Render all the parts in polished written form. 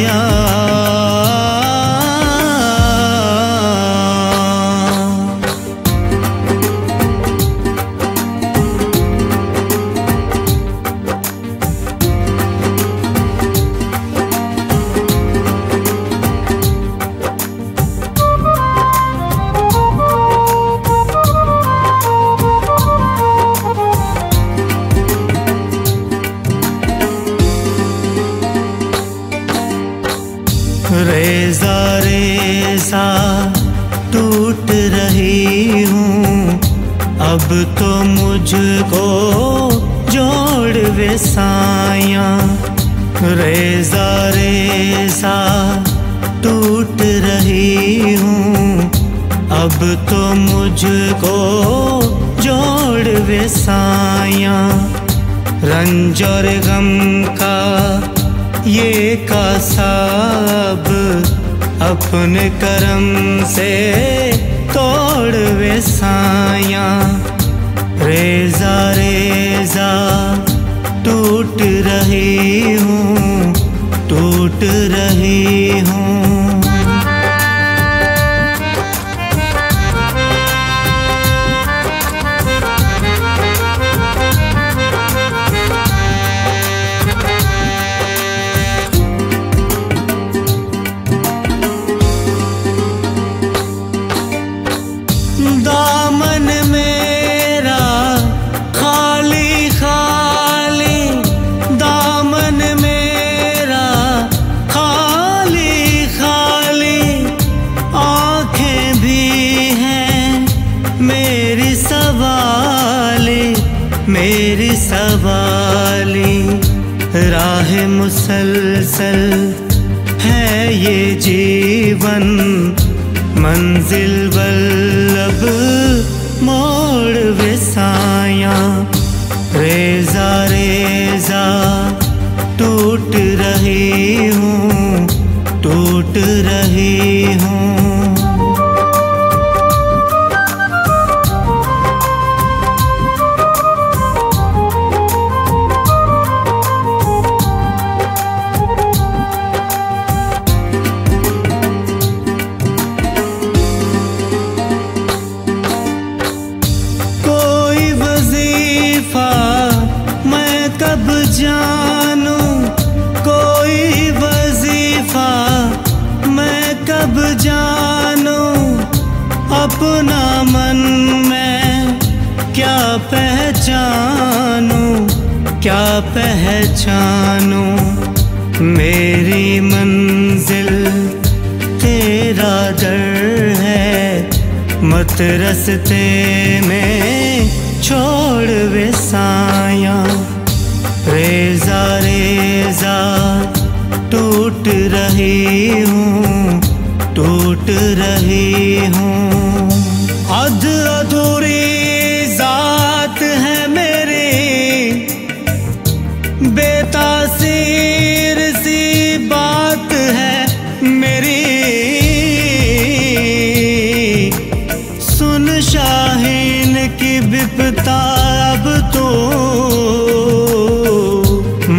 साया। रेजा रेजा टूट रही हूँ, अब तो मुझको जोड़ वे साया। रेजा रेजा टूट रही हूँ, अब तो मुझको जोड़ वे साया। रंज और गम का ये कासाब अपने करम से तोड़ वे साया। रेजा रेजा टूट रही हूँ, टूट रही हूँ। दामन मेरा खाली खाली, दामन मेरा खाली खाली। आँखें भी हैं मेरी सवाली, मेरी सवाली। राह मुसलसल है ये जीवन, मंजिल वल्लभ मोड़ वे साया। रेजा रेजा टूट रही हूँ, टूट रही हूँ। कब जानूं कोई वजीफा, मैं कब जानूं अपना मन मैं क्या पहचानूं, क्या पहचानूं। मेरी मंजिल तेरा दर है, मत रस्ते में छोड़ वे साया। रेजा रेजा टूट रही हूँ, टूट रही हूँ। अध अधूरी जात है मेरी, बेतासीर सी बात है मेरी। सुन शाहीन की विपता अब तो,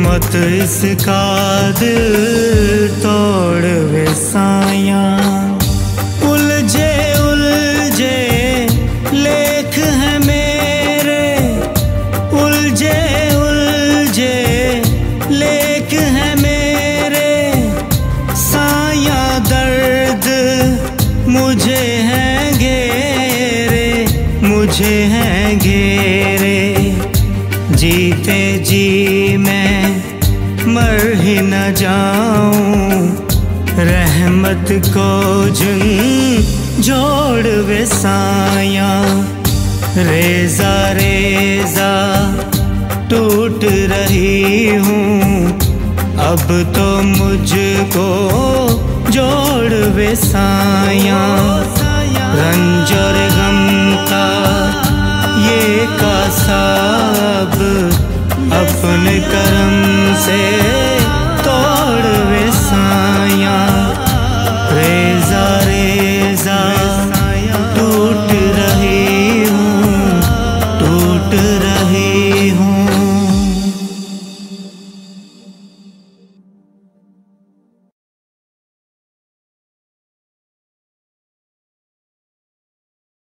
मत इसका दिल तोड़ वे साया। उलझे उलझे लेख हैं मेरे, उलझे उलझे लेख हैं मेरे। साया दर्द मुझे हैं घेरे, मुझे हैं घेरे। जीते जी मैं मर ही न जाऊं, रहमत को जोड़ वे साया। रेजा रेजा टूट रही हूँ, अब तो मुझको जोड़ वे साया। रंज और गम का ये कासाब अपने करम